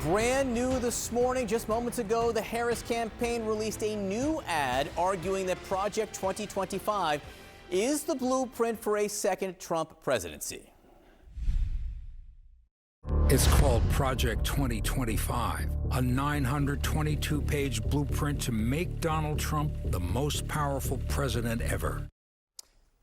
Brand new this morning, just moments ago, the Harris campaign released a new ad arguing that Project 2025 is the blueprint for a second Trump presidency. It's called Project 2025, a 922-page blueprint to make Donald Trump the most powerful president ever.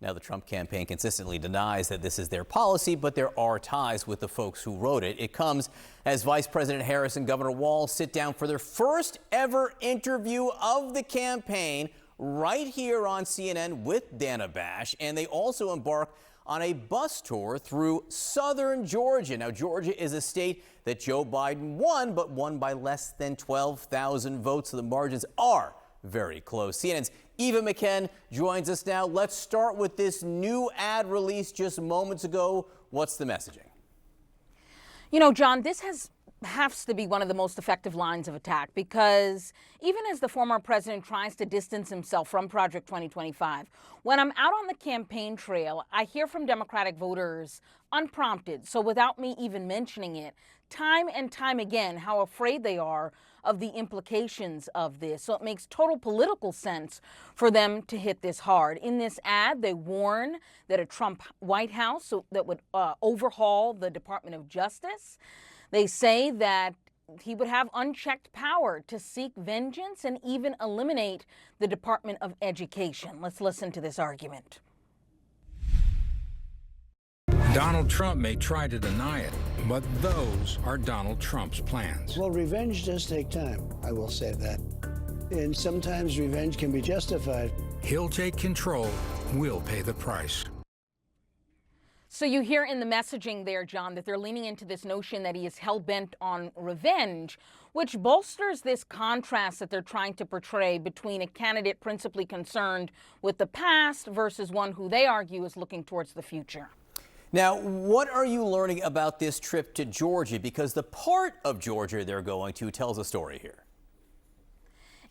Now, the Trump campaign consistently denies that this is their policy, but there are ties with the folks who wrote it. It comes as Vice President Harris and Governor Walz sit down for their first ever interview of the campaign right here on CNN with Dana Bash. And they also embark on a bus tour through southern Georgia. Now, Georgia is a state that Joe Biden won, but won by less than 12,000 votes. So the margins are very close. CNN's Eva McKend joins us now. Let's start with this new ad released just moments ago. What's the messaging? You know, John, this has to be one of the most effective lines of attack, because even as the former president tries to distance himself from Project 2025, when I'm out on the campaign trail, I hear from Democratic voters unprompted, so without me even mentioning it, time and time again, how afraid they are of the implications of this. So it makes total political sense for them to hit this hard. In this ad, they warn that a Trump White House that would overhaul the Department of Justice. They say that he would have unchecked power to seek vengeance and even eliminate the Department of Education. Let's listen to this argument. Donald Trump may try to deny it, but those are Donald Trump's plans. Well, revenge does take time, I will say that. And sometimes revenge can be justified. He'll take control, we'll pay the price. So you hear in the messaging there, John, that they're leaning into this notion that he is hell-bent on revenge, which bolsters this contrast that they're trying to portray between a candidate principally concerned with the past versus one who they argue is looking towards the future. Now, what are you learning about this trip to Georgia? Because the part of Georgia they're going to tells a story here.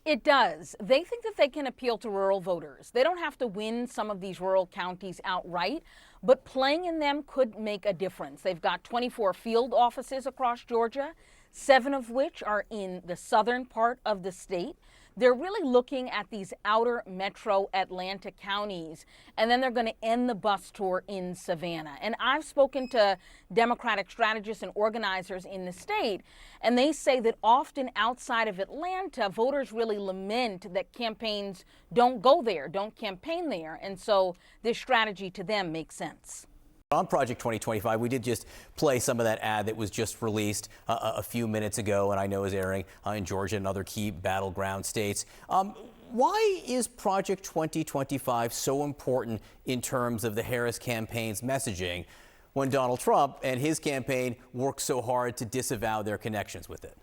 It does. They think that they can appeal to rural voters. They don't have to win some of these rural counties outright, but playing in them could make a difference. They've got 24 field offices across Georgia, 7 of which are in the southern part of the state. They're really looking at these outer metro Atlanta counties, and then they're going to end the bus tour in Savannah. And I've spoken to Democratic strategists and organizers in the state, and they say that often outside of Atlanta, voters really lament that campaigns don't go there, don't campaign there. And so this strategy to them makes sense. On Project 2025, we did just play some of that ad that was just released a few minutes ago, and I know is airing in Georgia and other key battleground states. Why is Project 2025 so important in terms of the Harris campaign's messaging when Donald Trump and his campaign work so hard to disavow their connections with it?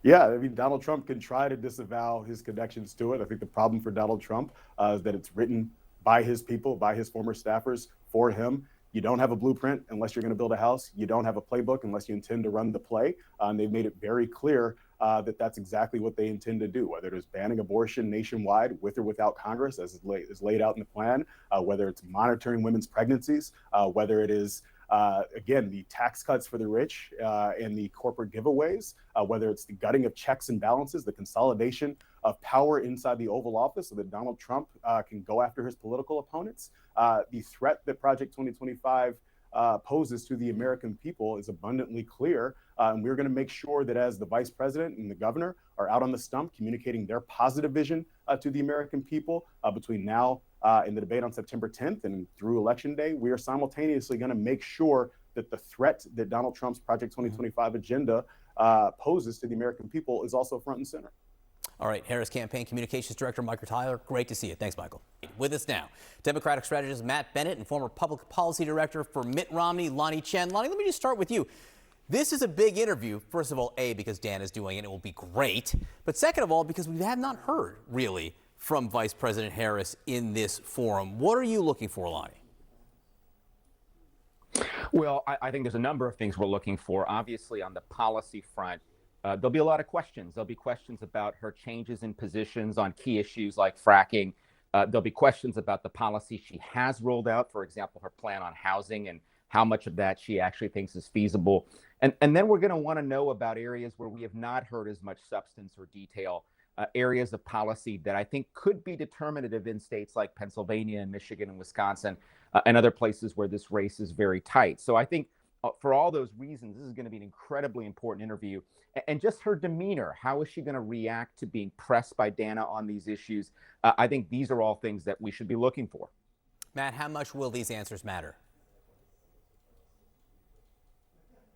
Yeah, I mean, Donald Trump can try to disavow his connections to it. I think the problem for Donald Trump is that it's written by his people, by his former staffers, for him. You don't have a blueprint unless you're going to build a house. You don't have a playbook unless you intend to run the play. And they've made it very clear that that's exactly what they intend to do, whether it is banning abortion nationwide with or without Congress, as is laid out in the plan, whether it's monitoring women's pregnancies, whether it is again, the tax cuts for the rich and the corporate giveaways, whether it's the gutting of checks and balances, the consolidation of power inside the Oval Office so that Donald Trump can go after his political opponents. The threat that Project 2025 poses to the American people is abundantly clear. And we're going to make sure that as the vice president and the governor are out on the stump communicating their positive vision to the American people between now in the debate on September 10th and through Election Day, we are simultaneously going to make sure that the threat that Donald Trump's Project 2025 agenda poses to the American people is also front and center. All right, Harris Campaign Communications Director Michael Tyler, great to see you. Thanks, Michael. With us now, Democratic strategist Matt Bennett and former Public Policy Director for Mitt Romney, Lonnie Chen. Lonnie, let me just start with you. This is a big interview, first of all, A, because Dan is doing it, and it will be great. But second of all, because we have not heard, really, from Vice President Harris in this forum. What are you looking for, Lonnie? Well, I think there's a number of things we're looking for. Obviously, on the policy front, there'll be a lot of questions. There'll be questions about her changes in positions on key issues like fracking. There'll be questions about the policy she has rolled out, for example, her plan on housing and how much of that she actually thinks is feasible. And then we're going to want to know about areas where we have not heard as much substance or detail, areas of policy that I think could be determinative in states like Pennsylvania and Michigan and Wisconsin, and other places where this race is very tight. So I think for all those reasons, this is going to be an incredibly important interview. And just her demeanor, how is she going to react to being pressed by Dana on these issues? I think these are all things that we should be looking for. Matt, how much will these answers matter?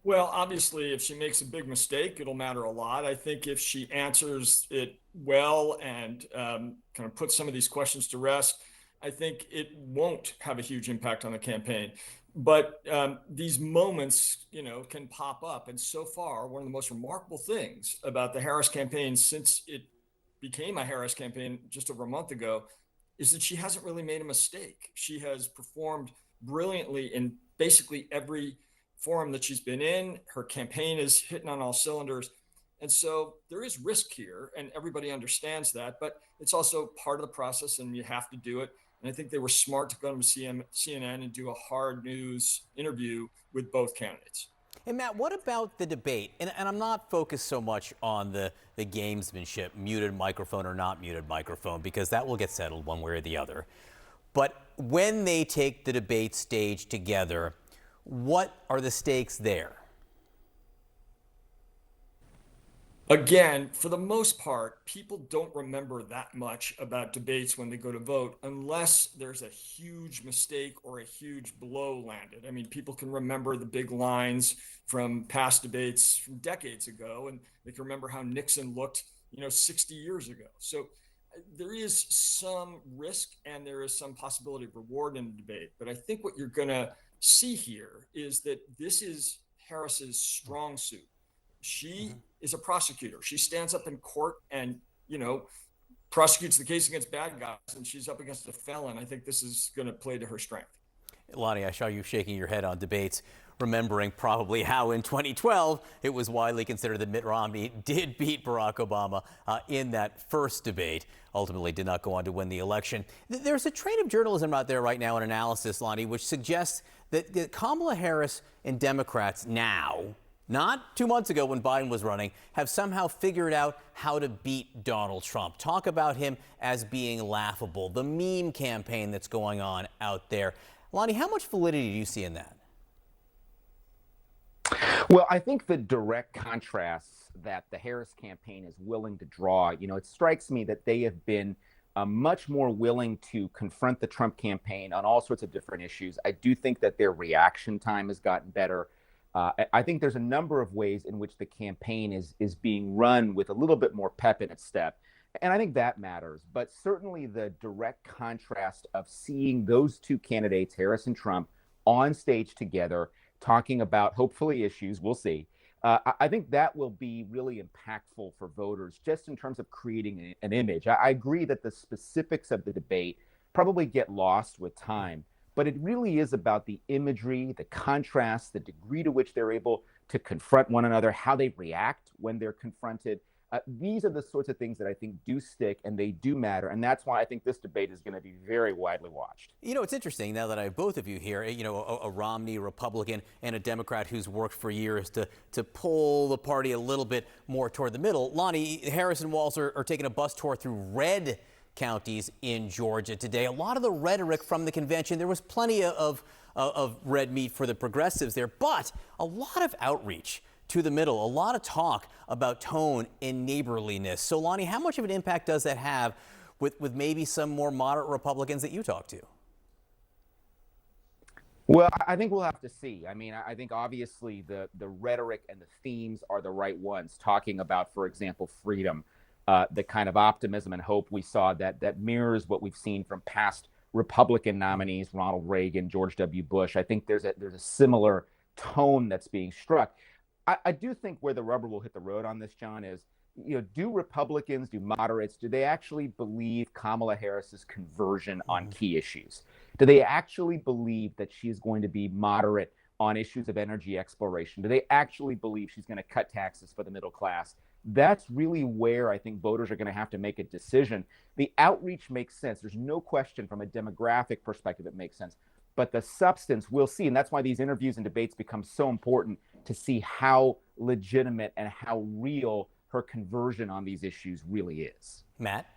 Well, obviously, if she makes a big mistake, it'll matter a lot. I think if she answers it well and kind of puts some of these questions to rest, I think it won't have a huge impact on the campaign. But these moments, can pop up. And so far, one of the most remarkable things about the Harris campaign since it became a Harris campaign just over a month ago is that she hasn't really made a mistake. She has performed brilliantly in basically every forum that she's been in. Her campaign is hitting on all cylinders. And so there is risk here, and everybody understands that, but it's also part of the process, and you have to do it. And I think they were smart to go to CNN and do a hard news interview with both candidates. And Matt, what about the debate? And I'm not focused so much on the gamesmanship, muted microphone or not muted microphone, because that will get settled one way or the other. But when they take the debate stage together, what are the stakes there? Again, for the most part, people don't remember that much about debates when they go to vote unless there's a huge mistake or a huge blow landed. I mean, people can remember the big lines from past debates from decades ago, and they can remember how Nixon looked, 60 years ago. So there is some risk and there is some possibility of reward in the debate. But I think what you're going to see here is that this is Harris's strong suit. She is a prosecutor. She stands up in court and, prosecutes the case against bad guys, and she's up against a felon. I think this is going to play to her strength. Lonnie, I saw you shaking your head on debates, remembering probably how in 2012 it was widely considered that Mitt Romney did beat Barack Obama in that first debate. Ultimately did not go on to win the election. There's a trend of journalism out there right now, an analysis, Lonnie, which suggests that Kamala Harris and Democrats now, not 2 months ago when Biden was running, have somehow figured out how to beat Donald Trump. Talk about him as being laughable, the meme campaign that's going on out there. Lonnie, how much validity do you see in that? Well, I think the direct contrasts that the Harris campaign is willing to draw, it strikes me that they have been much more willing to confront the Trump campaign on all sorts of different issues. I do think that their reaction time has gotten better. I think there's a number of ways in which the campaign is being run with a little bit more pep in its step. And I think that matters. But certainly the direct contrast of seeing those two candidates, Harris and Trump, on stage together, talking about hopefully issues, we'll see. I think that will be really impactful for voters just in terms of creating an image. I agree that the specifics of the debate probably get lost with time. But it really is about the imagery, the contrast, the degree to which they're able to confront one another, how they react when they're confronted. These are the sorts of things that I think do stick and they do matter. And that's why I think this debate is going to be very widely watched. It's interesting now that I have both of you here, a Romney Republican and a Democrat who's worked for years to pull the party a little bit more toward the middle. Lonnie, Harris and Walz are taking a bus tour through red counties in Georgia today. A lot of the rhetoric from the convention, there was plenty of red meat for the progressives there, but a lot of outreach to the middle, a lot of talk about tone and neighborliness. So, Lonnie, how much of an impact does that have with maybe some more moderate Republicans that you talk to? Well, I think we'll have to see. I mean, I think obviously the rhetoric and the themes are the right ones, talking about, for example, freedom. The kind of optimism and hope we saw that mirrors what we've seen from past Republican nominees, Ronald Reagan, George W. Bush. I think there's a similar tone that's being struck. I do think where the rubber will hit the road on this, John, is, do Republicans, do moderates, do they actually believe Kamala Harris's conversion on key issues? Do they actually believe that she is going to be moderate on issues of energy exploration? Do they actually believe she's going to cut taxes for the middle class? That's really where I think voters are going to have to make a decision. The outreach makes sense. There's no question from a demographic perspective it makes sense. But the substance, we'll see. And that's why these interviews and debates become so important, to see how legitimate and how real her conversion on these issues really is. Matt?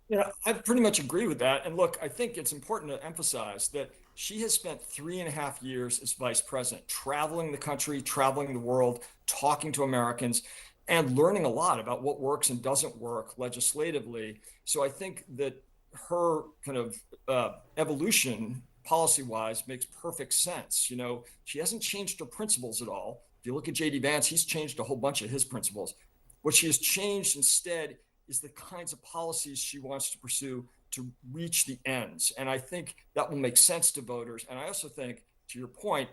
Yeah, I pretty much agree with that. And look, I think it's important to emphasize that she has spent 3.5 years as vice president, traveling the country, traveling the world, talking to Americans, and learning a lot about what works and doesn't work legislatively. So I think that her kind of evolution policy-wise makes perfect sense. You know, she hasn't changed her principles at all. If you look at J.D. Vance, he's changed a whole bunch of his principles. What she has changed instead is the kinds of policies she wants to pursue to reach the ends. And I think that will make sense to voters. And I also think, to your point,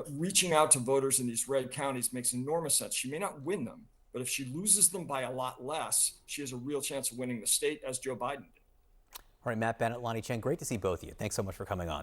reaching out to voters in these red counties makes enormous sense. She may not win them, but if she loses them by a lot less, she has a real chance of winning the state, as Joe Biden did. All right, Matt Bennett, Lonnie Chen, great to see both of you. Thanks so much for coming on.